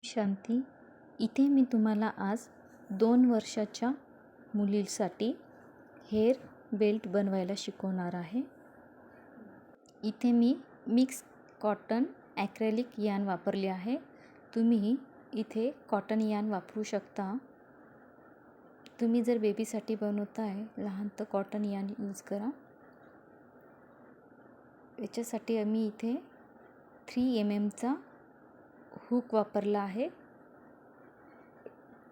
शांती. इथे मी तुम्हाला आज 2 वर्षाच्या मुलीसाठी हेअर बेल्ट बनवायला शिकवणार आहे. इथे मी मिक्स कॉटन ॲक्रेलिक यान वापरले आहे. तुम्ही इथे कॉटन यान वापरू शकता. तुम्ही जर बेबीसाठी बनवताय लहान तर कॉटन यान यूज करा. याच्यासाठी आम्ही इथे 3 mm चा हुक वापरला आहे.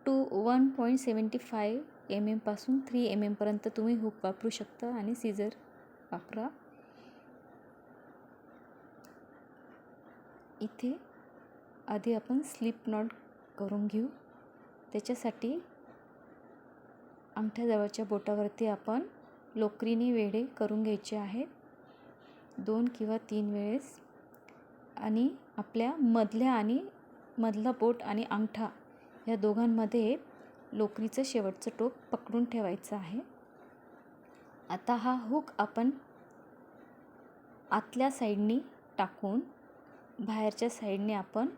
1.75 mm पासून 3 mm पर्यंत तुम्ही हुक वापरू शकता आणि सीझर वापरा. इथे आधी आपण स्लिप नॉट करून घेऊ. त्याच्यासाठी अंगठ्याजवळच्या बोटावरती आपण लोकरीने वेढे करून घ्यायचे आहेत 2 किंवा 3 वेळेस. आणि आपल्या मधला बोट आणि अंगठा या दोघांमध्ये लोकरीचं शेवटचं टोक पकडून ठेवायचं आहे. आता हा हुक आपण आतल्या साईडनी टाकून बाहेरच्या साईडने आपण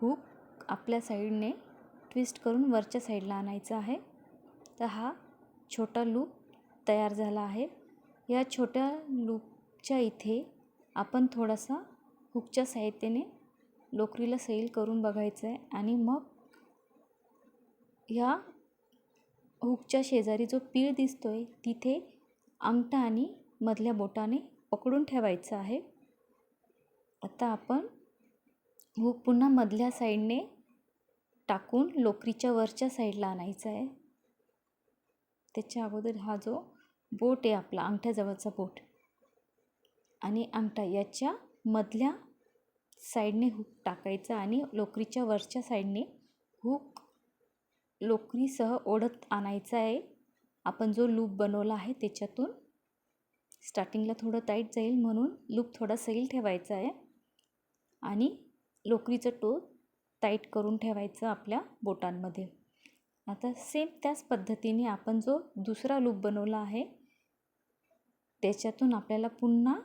हुक आपल्या साईडने ट्विस्ट करून वरच्या साईडला आणायचा आहे. तर हा छोटा लूप तयार झाला आहे. या छोट्या लूपच्या इथे आपण थोडासा हुकच्या साहाय्याने लोकरीला सैल करून बघायचं आहे आणि मग ह्या हुकच्या शेजारी जो पीळ दिसतोय तिथे अंगठा आणि मधल्या बोटाने पकडून ठेवायचं आहे. आता आपण हुक पुन्हा मधल्या साईडने टाकून लोकरीच्या वरच्या साईडला आणायचा आहे. त्याच्या अगोदर हा जो बोट आहे आपला अंगठ्याजवळचा बोट आणि अंगठा याच्या मधल्या साईडने हुक टाकायचा आणि लोकरीच्या वरच्या साईडने हुक लोकरीसह ओढत आणायचा आहे. आपण जो लूप बनवला आहे त्याच्यातून स्टार्टिंगला थोडं टाईट जाईल म्हणून लूप थोडा सैल ठेवायचा आहे आणि लोकरीचं टोक टाईट करून ठेवायचं आपल्या बोटांमध्ये. आता सेम त्याच पद्धतीने आपण जो दुसरा लूप बनवला आहे त्याच्यातून आपल्याला पुन्हा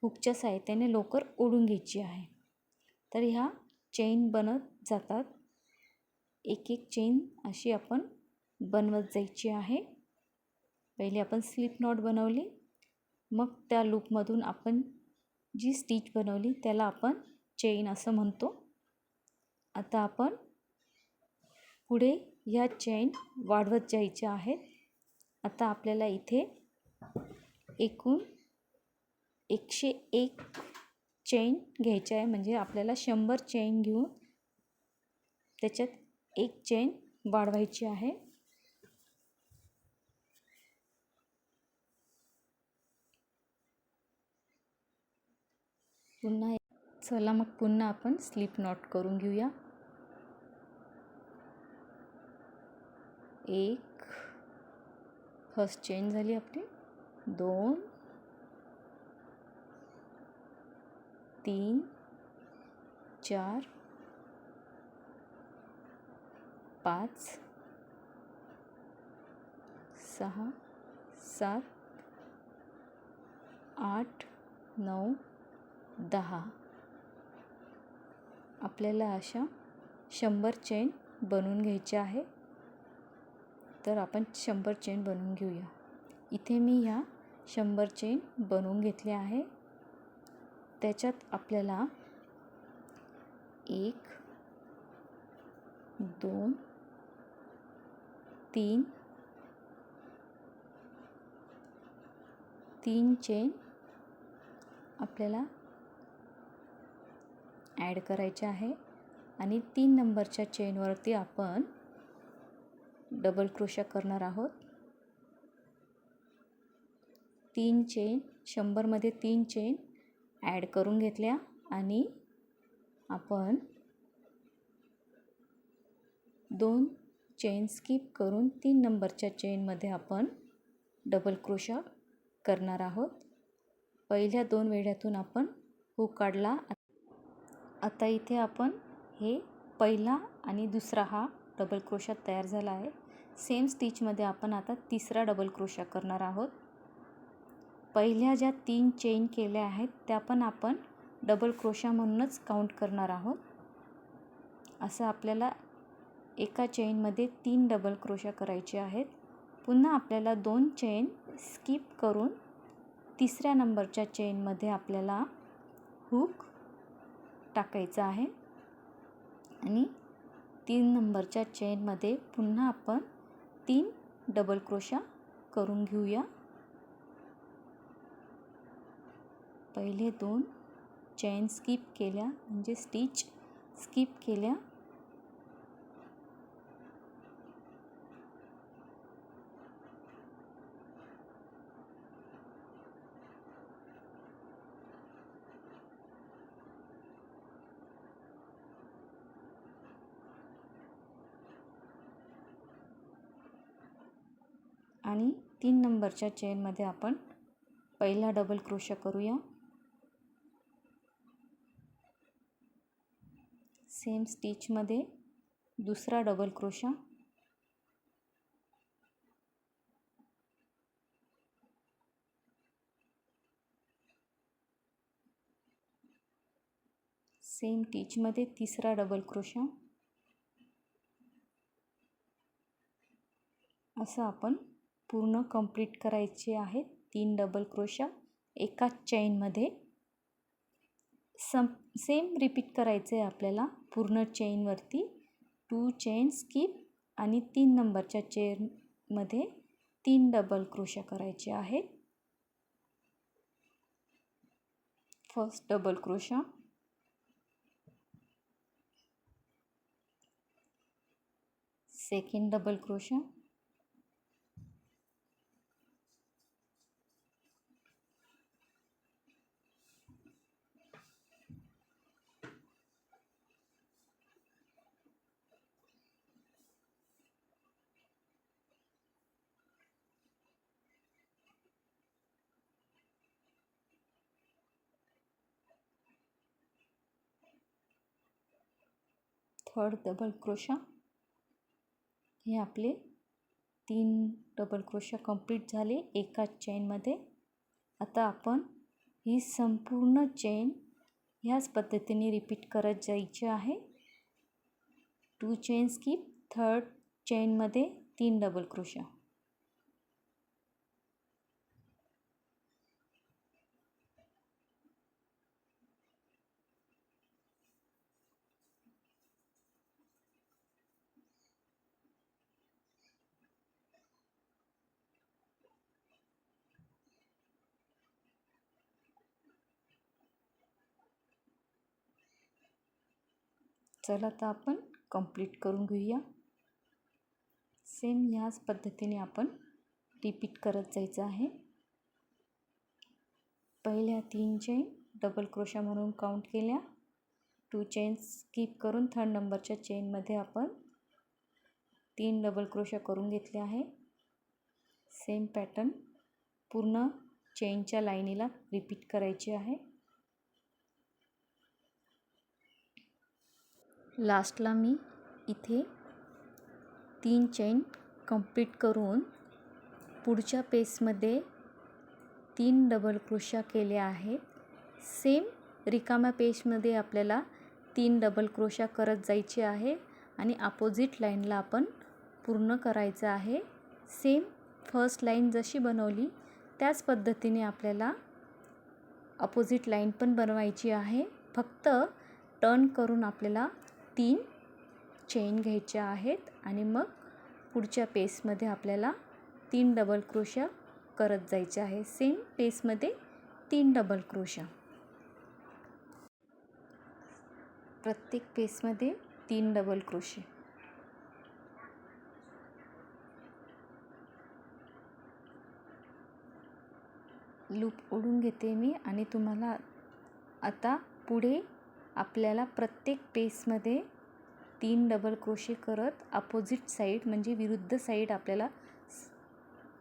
हुकच्या साहाय्याने लोकर ओढून घ्यायची आहे. तर ह्या चेन बनत जातात. एक एक चेन अशी आपण बनवत जायची आहे. पहिले आपण स्लिप नॉट बनवली, मग त्या लूपमधून आपण जी स्टिच बनवली त्याला आपण चेन असं म्हणतो. आता आपण पुढे ह्या चेन वाढवत जायच्या आहेत. आता आपल्याला इथे एकूण 101 चेन घ्यायच्या आहे. म्हणजे आपल्याला 100 चेन घेऊन त्याच्यात एक चेन वाढवायची आहे. चला मग पुन्हा आपण स्लिप नॉट करून घेऊया. 1 फर्स्ट चेन झाली आपली, 2 3 4 5 6 7 8 9 10. आपल्याला अशा 100 चेन बनवून घ्यायच्या आहे. तर आपण 100 चेन बनवून घेऊया. इथे मी ह्या 100 चेन बनवून घेतल्या आहे. त्याच्यात आपल्याला 1 2 3 चेन आपल्याला ॲड करायचे आहे आणि 3 नंबरच्या चेनवरती आपण डबल क्रोशा करणार आहोत. 3 चेन 100 मध्ये 3 चेन ॲड करून घेतल्या आणि आपण 2 चेन स्किप करून 3 नंबरच्या चेनमध्ये आपण डबल क्रोशा करणार आहोत. पहिल्या 2 वेढ्यातून आपण हुक काढला. आता इथे आपण हे पहिला आणि दुसरा हा डबल क्रोशा तयार झाला आहे. सेम स्टिचमध्ये आपण आता तिसरा डबल क्रोशा करणार आहोत. पहिल्या ज्या 3 चेन केल्या आहेत त्या पण आपण डबल क्रोशा म्हणूनच काउंट करणार आहोत. असं आपल्याला एका चेनमध्ये 3 डबल क्रोशा करायचे आहेत. पुन्हा आपल्याला 2 चेन स्किप करून तिसऱ्या नंबरच्या चेनमध्ये आपल्याला हुक टाकायचा आहे आणि 3 नंबरच्या चेनमध्ये पुन्हा आपण 3 डबल क्रोशा करून घेऊया. पहिले 2 चेन स्किप केल्या म्हणजे स्टिच स्किप केल्या. आणि 3 नंबरच्या चेनमध्ये आपण पहिला डबल क्रोशा करूया. सेम स्टिचमध्ये दुसरा डबल क्रोशा, सेम स्टिचमध्ये तिसरा डबल क्रोशा. असं आपण पूर्ण कंप्लीट करायचे आहे. 3 डबल क्रोशा एकाच चेनमध्ये सेम रिपीट करायचे आहे आपल्याला पूर्ण चेनवरती. 2 चेन स्किप आणि 3 नंबरच्या चेनमध्ये 3 डबल क्रोशा करायचे आहेत. First double crochet, second double crochet, third double crochet. हे आपले 3 डबल क्रोशा कंप्लीट झाले एकाच चेनमध्ये. आता आपण ही संपूर्ण चेन ह्याच पद्धतीने रिपीट करत जायचे आहे. 2 चेन स्किप, थर्ड चेनमध्ये 3 डबल क्रोशा. चला तर आपण कंप्लीट करून घेऊया. सेम ह्याच पद्धतीने आपण रिपीट करत जायचं आहे. पहिल्या 3 चेन डबल क्रोशा म्हणून काउंट केल्या. 2 चेन स्किप करून थर्ड नंबरच्या चेनमध्ये आपण 3 डबल क्रोशा करून घेतले आहे. सेम पॅटर्न पूर्ण चेनच्या लाईनीला रिपीट करायची आहे. लास्टला मी इथे 3 चेन कंप्लीट करून पुढच्या पेसमध्ये 3 डबल क्रोशा केले आहेत. सेम रिकाम्या पेजमध्ये आपल्याला 3 डबल क्रोशा करत जायचे आहे आणि अपोजिट लाईनला आपण पूर्ण करायचं आहे. सेम फर्स्ट लाईन जशी बनवली त्याच पद्धतीने आपल्याला अपोजिट लाईन पण बनवायची आहे. फक्त टर्न करून आपल्याला 3 चेन घ्यायच्या आहेत आणि मग पुढच्या पेसमध्ये आपल्याला 3 डबल क्रोशा करत जायचे आहे. सेम पेसमध्ये 3 डबल क्रोशा. प्रत्येक पेसमध्ये 3 डबल क्रोशे. लूप ओढून घेते मी आणि तुम्हाला आता पुढे आपल्याला प्रत्येक पेसमध्ये 3 डबल क्रोशे करत अपोजिट साईड म्हणजे विरुद्ध साईड आपल्याला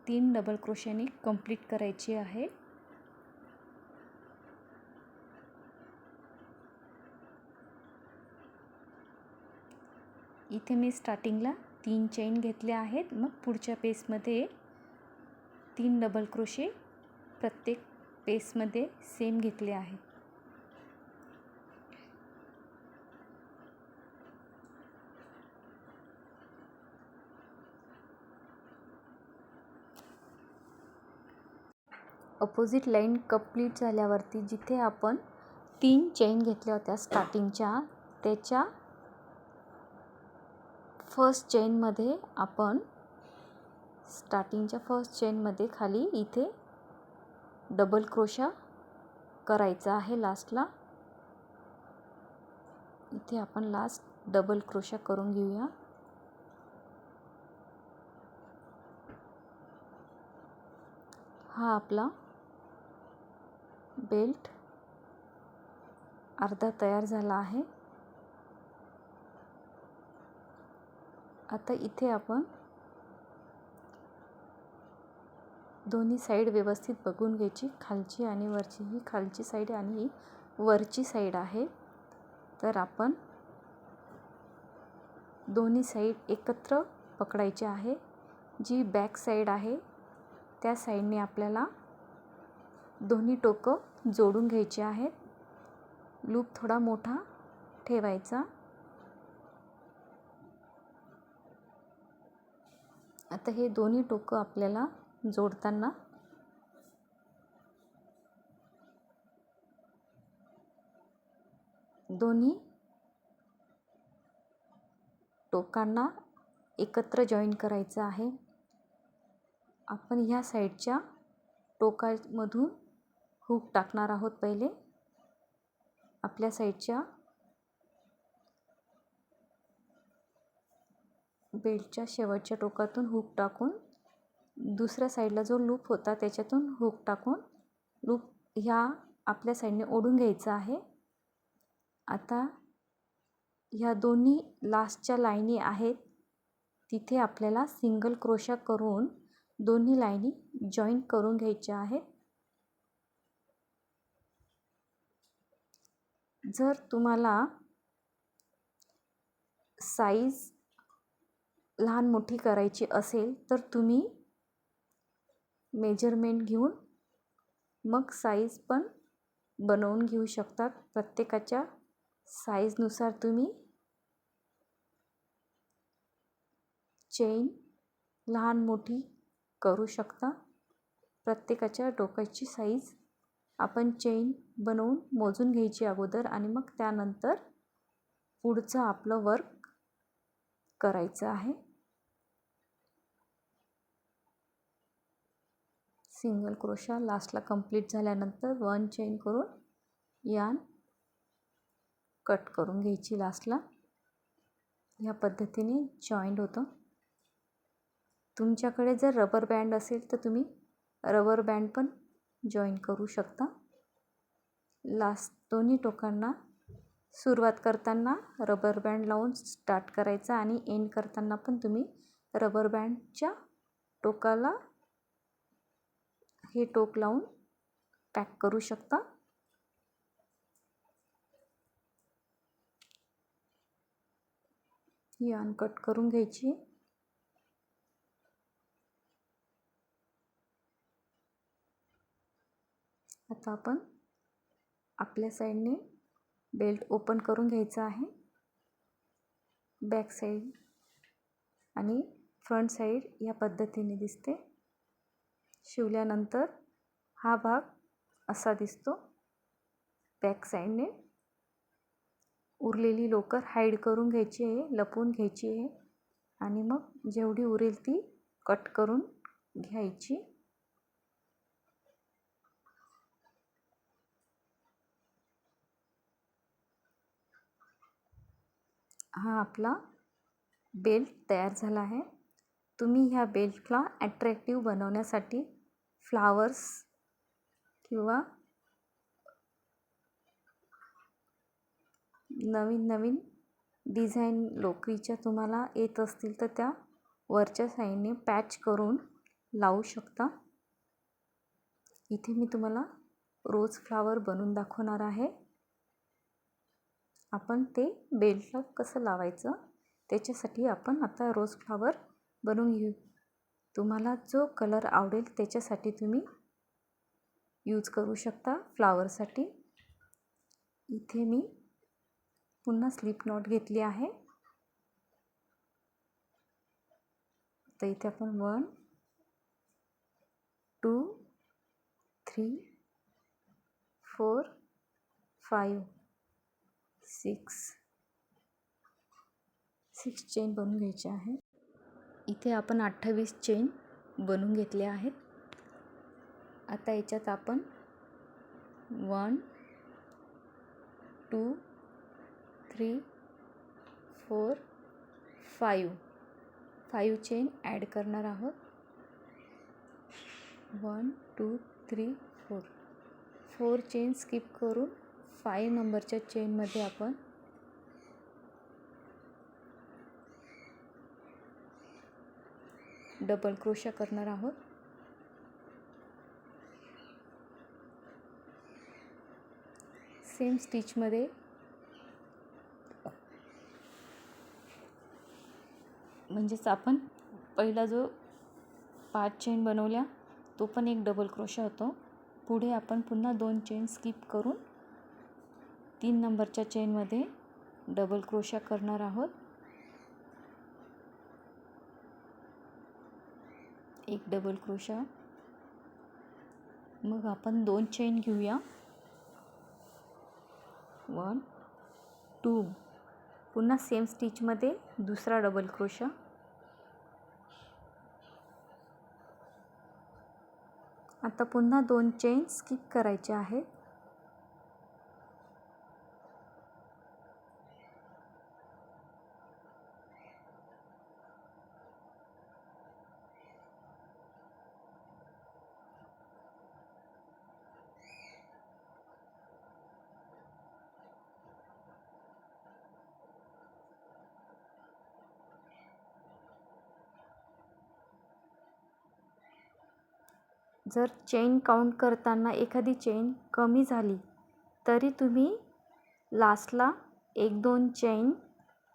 3 डबल क्रोशाने कंप्लीट करायची आहे. इथे मी स्टार्टिंगला 3 चेन घेतले आहेत. मग पुढच्या पेसमध्ये 3 डबल क्रोशे प्रत्येक पेसमध्ये सेम घेतले आहेत. अपोजिट लाईन कंप्लीट झाल्यावरती जिथे आपण 3 चेन घेतल्या होत्या स्टार्टिंगच्या, त्याच्या फर्स्ट चेनमध्ये आपण स्टार्टिंगच्या फर्स्ट चेनमध्ये खाली इथे डबल क्रोशा करायचा आहे लास्टला. इथे आपण लास्ट डबल क्रोशा करून घेऊया. हा आपला बेल्ट अर्धा तयार झाला आहे. आता इथे आपण दोन्ही साईड व्यवस्थित बघून घ्यायची, खालची आणि वरची. ही खालची साईड आणि ही वरची साईड आहे. तर आपण दोन्ही साईड एकत्र पकडायचे आहे. जी बॅक साईड आहे त्या साईडने आपल्याला दोन्ही टोकं जोडून घ्यायची आहेत. लूप थोडा मोठा ठेवायचा. आता हे दोन्ही टोकं आपल्याला जोडताना दोन्ही टोकांना एकत्र जॉईन करायचं आहे. आपण ह्या साईडच्या टोकामधून हुक टाकणार आहोत. पहिले आपल्या साईडच्या बेल्टच्या शेवटच्या टोकातून हुक टाकून दुसऱ्या साईडला जो लूप होता त्याच्यातून हुक टाकून लूप ह्या आपल्या साईडने ओढून घ्यायचा आहे. आता ह्या दोन्ही लास्टच्या लाईनी आहेत तिथे आपल्याला सिंगल क्रोशा करून दोन्ही लाईनी जॉईन करून घ्यायच्या आहेत. जर तुम्हाला साईज लहान मोठी करायची असेल तर तुम्ही मेजरमेंट घेऊन मग साईज पण बनवून घेऊ शकतात. प्रत्येकाच्या साईजनुसार तुम्ही चेन लहान मोठी करू शकता. प्रत्येकाच्या डोक्याची साईज आपण चेन बनवून मोजून घ्यायची अगोदर आणि मग त्यानंतर पुढचं आपलं वर्क करायचं आहे. सिंगल क्रोशा लास्टला कंप्लीट झाल्यानंतर 1 चेन करून यान कट करून घ्यायची लास्टला. या पद्धतीने जॉईंट होतं. तुमच्याकडे जर रबर बँड असेल तर तुम्ही रबर बँड पण जॉईन करू शकता. लास्ट दोन्ही टोकांना सुरुवात करताना रबर बँड लावून स्टार्ट करायचा आणि एंड करताना पण तुम्ही रबर बँडच्या टोकाला हे टोक लावून पॅक करू शकता. यान कट करून घ्यायची. आता आपण आपल्या साईडने बेल्ट ओपन करून घ्यायचा आहे. बॅक साईड आणि फ्रंट साईड या पद्धतीने दिसते. शिवल्यानंतर हा भाग असा दिसतो. बॅक साईडने उरलेली लोकर हाईड करून घ्यायची आहे, लपवून घ्यायची आहे आणि मग जेवढी उरेल ती कट करून घ्यायची. हा आपला बेल्ट तयार झाला आहे. तुम्ही ह्या बेल्टला ॲट्रॅक्टिव्ह बनवण्यासाठी फ्लावर्स किंवा नवीन नवीन डिझाईन लोकरीच्या तुम्हाला येत असतील तर त्या वरच्या साईडने पॅच करून लावू शकता. इथे मी तुम्हाला रोज फ्लावर बनवून दाखवणार आहे. आपण ते बेल्टला कसं लावायचं त्याच्यासाठी आपण आता रोज फ्लावर बनवून घेऊ. तुम्हाला जो कलर आवडेल त्याच्यासाठी तुम्ही यूज करू शकता फ्लावरसाठी. इथे मी पुन्हा स्लिप नॉट घेतली आहे. तर इथे आपण 1 2 3 4 5 6 चेन बनवून घ्यायचे आहे. इथे आपण 28 चेन बनवून घेतले आहेत. आता याच्यात आपण 1 2 3 4 5 चेन ॲड करणार आहोत. 1 2 3 4 चेन स्किप करून 5 नंबरच्या चेनमध्ये आपण डबल क्रोशा करणार आहोत. सेम स्टिचमध्ये म्हणजेच आपण पहिला जो 5 चेन बनवल्या तो पण एक डबल क्रोशा होतो. पुढे आपण पुन्हा 2 चेन स्किप करून 3 नंबरच्या चेनमध्ये डबल क्रोशा करणार आहोत. एक डबल क्रोशा. मग आपण 2 चेन घेऊया. 1 2 पुन्हा सेम स्टिचमध्ये दुसरा डबल क्रोशा. आता पुन्हा 2 चेन स्किप करायचे आहेत. जर चेन काउंट करताना एखादी चेन कमी झाली तरी तुम्ही लास्टला 1-2 चेन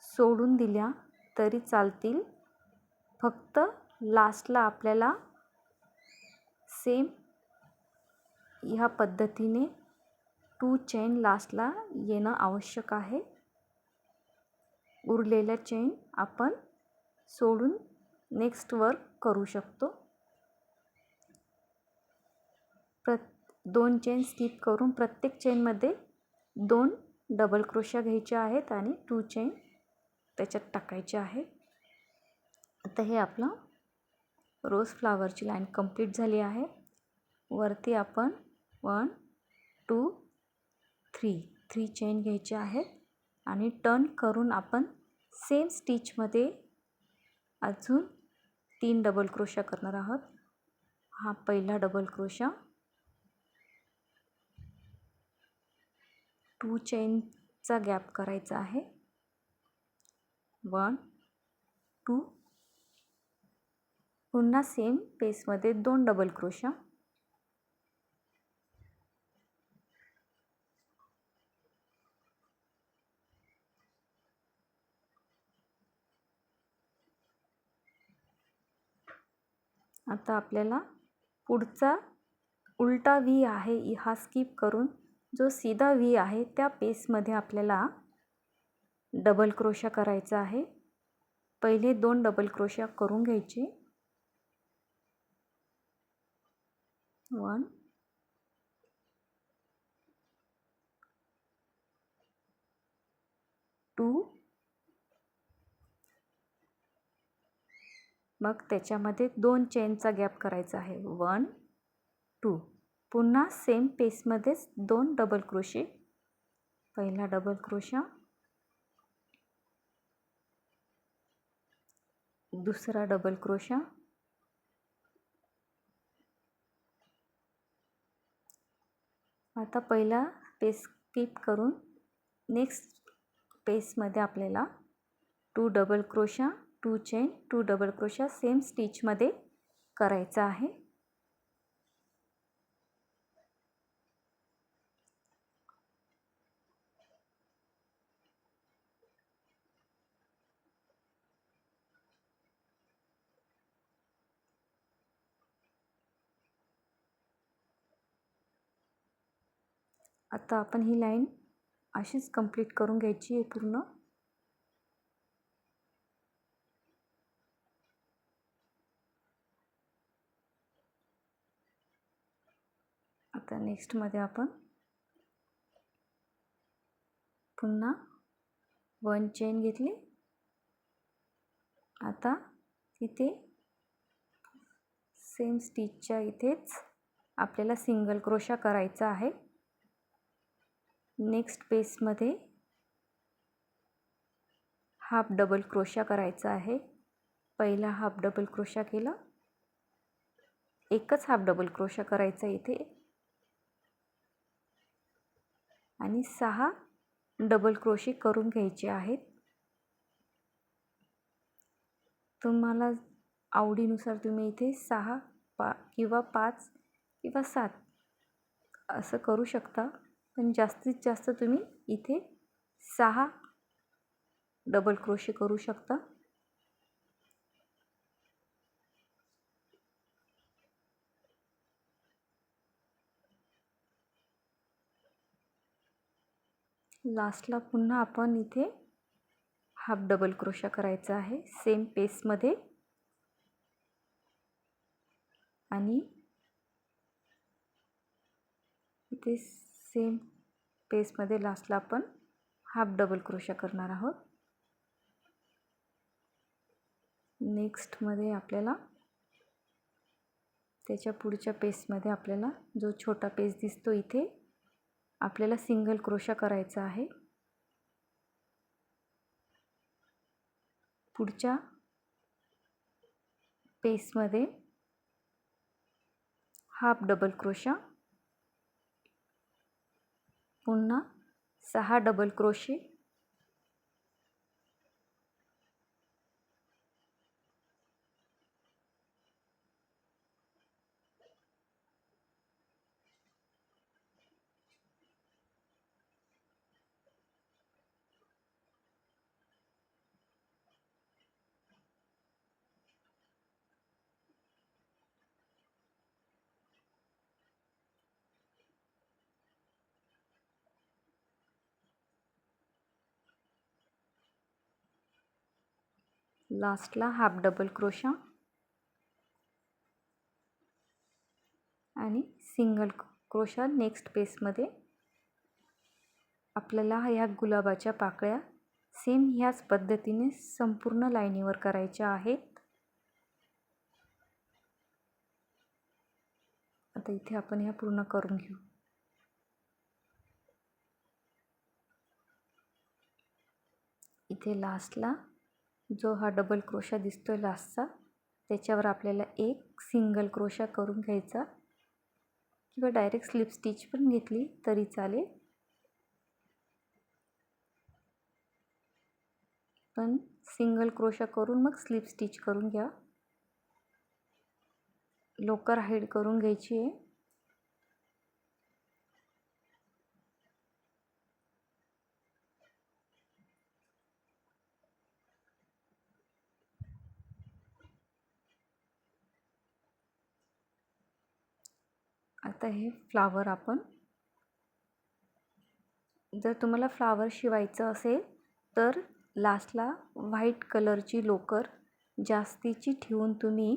सोडून दिल्या तरी चालतील. फक्त लास्टला आपल्याला सेम ह्या पद्धतीने 2 चेन लास्टला येणं आवश्यक आहे. उरलेल्या चेन आपण सोडून नेक्स्ट वर्क करू शकतो. 2 चेन स्किप करून प्रत्येक चेनमध्ये 2 डबल क्रोशा घ्यायचे आहेत आणि 2 चेन त्याच्यात टाकायचे आहेत. आता हे आपलं रोज फ्लावरची लाईन कंप्लीट झाली आहे. वरती आपण 1 2 3 चेन घ्यायचे आहेत आणि टर्न करून आपण सेम स्टिचमध्ये अजून 3 डबल क्रोशा करणार आहोत. हा पहिला डबल क्रोशा. 2 चेनचा गॅप करायचा आहे. 1 2 पुन्हा सेम पेसमध्ये 2 डबल क्रोशा. आता आपल्याला पुढचा उलटा व्ही आहे हा स्किप करून जो सीधा व्ही आहे त्या पेसमध्ये आपल्याला डबल क्रोशा करायचा आहे. पहिले 2 डबल क्रोशा करून घ्यायचे. 1 2 मग त्याच्यामध्ये 2 चेनचा गॅप करायचा आहे. 1 2 पुन्हा सेम पेसमध्येच 2 डबल क्रोशे. पहिला डबल क्रोशा, दुसरा डबल क्रोशा, आता पहिला पेस स्किप करून नेक्स्ट पेसमध्ये आपल्याला 2 double crochet, 2 chain, 2 double crochet same स्टिचमध्ये करायचा आहे. आता आपण ही लाईन अशीच कंप्लीट करून घ्यायची आहे पूर्ण. आता नेक्स्टमध्ये आपण पुन्हा 1 चेन घेतली. आता तिथे सेम स्टिचच्या इथेच आपल्याला सिंगल क्रोशा करायचा आहे. नेक्स्ट पेजमध्ये हाफ डबल क्रोशा करायचा आहे. पहिला हाफ डबल क्रोशा केला, एकच हाफ डबल क्रोशा करायचा इथे आणि 6 डबल क्रोशे करून घ्यायचे आहेत. तुम्हाला आवडीनुसार तुम्ही इथे 6 किंवा 5 किंवा 7 असं करू शकता, पण जास्तीत जास्त तुम्ही इथे 6 डबल क्रोशे करू शकता. लास्टला पुन्हा आपण इथे हाफ डबल क्रोशा करायचा आहे सेम पेजमध्ये आणि इथे सेम पेजमध्ये लास्टला आपण हाफ डबल क्रोशा करणार आहोत. नेक्स्टमध्ये आपल्याला त्याच्या पुढच्या पेजमध्ये आपल्याला जो छोटा पेज दिसतो इथे आपल्याला सिंगल क्रोशा करायचा आहे. पुढच्या पेजमध्ये हाफ डबल क्रोशा, पुन्हा 6 डबल क्रोशे, लास्टला हाफ डबल क्रोशा आणि सिंगल क्रोशा. नेक्स्ट पेजमध्ये आपल्याला ह्या गुलाबाच्या पाकळ्या सेम ह्याच पद्धतीने संपूर्ण लाईनीवर करायच्या आहेत. आता इथे आपण ह्या पूर्ण करून घेऊ. इथे लास्टला जो हा डबल क्रोशा दिसतोय लास्टचा, त्याच्यावर आपल्याला एक सिंगल क्रोशा करून घ्यायचा किंवा डायरेक्ट स्लिप स्टिच पण घेतली तरी चालेल, पण सिंगल क्रोशा करून मग स्लिप स्टिच करून घ्या. लोकर हाईड करून घ्यायची आहे. आता हे फ्लावर आपण, जर तुम्हाला फ्लावर शिवायचं असेल तर लास्टला व्हाईट कलरची लोकर जास्तीची ठेवून तुम्ही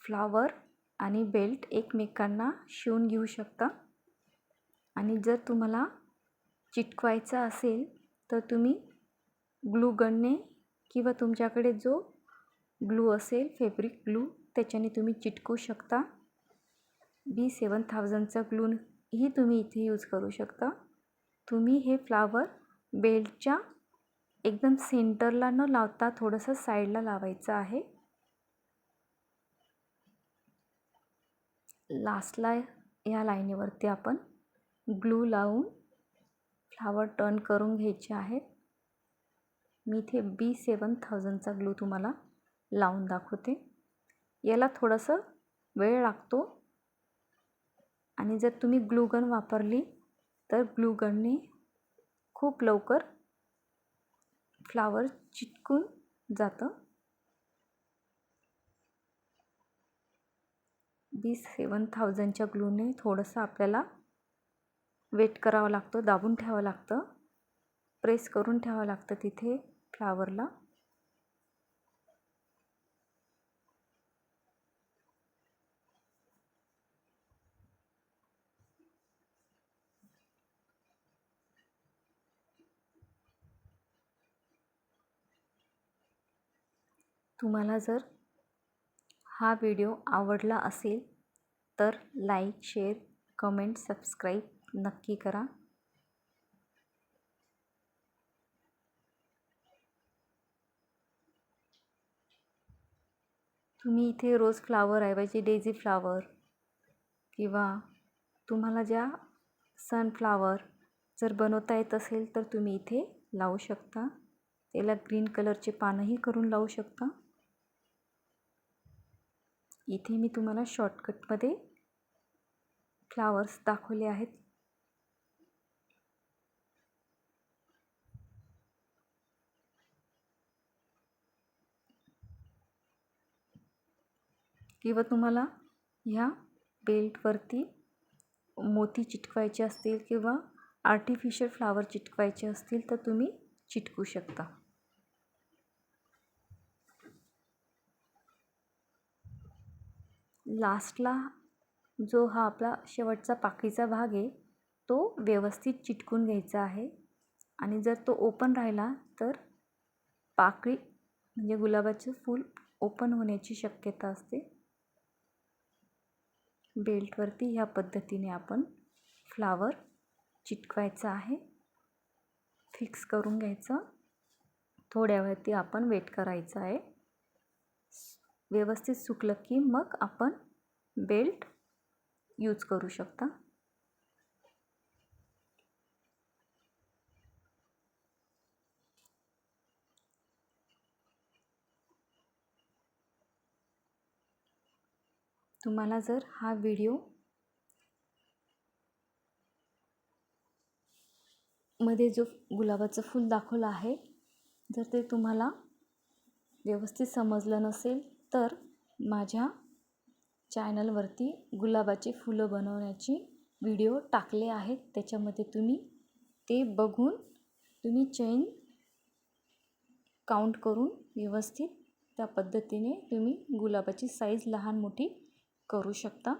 फ्लावर आणि बेल्ट एकमेकांना शिवून घेऊ शकता. आणि जर तुम्हाला चिटकवायचा असेल तर तुम्ही ग्लू गनने किंवा तुमच्याकडे जो ग्लू असेल फॅब्रिक ग्लू त्याच्याने तुम्ही चिटकवू शकता. B7000चा ग्लू ही तुम्ही इथे यूज करू शकता. तुम्ही हे फ्लावर बेल्टच्या एकदम सेंटरला न लावता थोडंसं साईडला लावायचं आहे. लास्टला या लाईनीवरती आपण ग्लू लावून फ्लावर टर्न करून घ्यायचे आहेत. मी इथे B7000चा ग्लू तुम्हाला लावून दाखवते. याला थोडंसं वेळ लागतो आणि जर तुम्ही ग्लू गन वापरली तर ग्लू गनने खूप लवकर फ्लावर चिटकून जातं. B7000च्या ग्लूने थोडंसं आपल्याला वेट करावं लागतं, दाबून ठेवावं लागतं, प्रेस करून ठेवावं लागतं तिथे फ्लावरला. तुम्हाला जर हा व्हिडिओ आवडला असेल तर लाईक, शेअर, कमेंट, सबस्क्राईब नक्की करा. तुम्ही इथे रोज फ्लावर ऐवजी डेझी फ्लावर किंवा तुम्हाला ज्या सनफ्लावर जर बनवता येत असेल तर तुम्ही इथे लावू शकता. त्याला ग्रीन कलरचे पानंही करून लावू शकता. इथे मी तुम्हाला शॉर्टकटमध्ये फ्लावर्स दाखवले आहेत. किंवा तुम्हाला ह्या बेल्टवरती मोती चिटकवायचे असतील किंवा आर्टिफिशियल फ्लावर चिटकवायचे असतील तर तुम्ही चिटकवू शकता. लास्टला जो हा आपला शेवटचा पाकळीचा भाग आहे तो व्यवस्थित चिटकून घ्यायचा आहे. आणि जर तो ओपन राहिला तर पाकळी म्हणजे गुलाबाचं फूल ओपन होण्याची शक्यता असते. बेल्टवरती ह्या पद्धतीने आपण फ्लावर चिटकवायचा आहे. फिक्स करून घ्यायचं. थोड्या वेळाती आपण वेट करायचं आहे. व्यवस्थित सुकलं की मग आपण बेल्ट यूज करू शकता. तुम्हाला जर हा व्हिडिओ मध्ये जो गुलाबाचं फूल दाखवलं आहे जर ते तुम्हाला व्यवस्थित समजलं नसेल तर माझ्या चॅनलवरती गुलाबाचे फुलं बनवण्याची व्हिडिओ टाकले आहेत. त्याच्यामध्ये तुम्ही ते बघून तुम्ही चैन काउंट करून व्यवस्थित त्या पद्धतीने तुम्ही गुलाबाची साईज लहान मोठी करू शकता.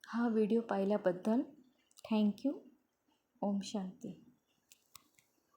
हा व्हिडिओ पाहिल्याबद्दल थँक्यू. ओम शांती.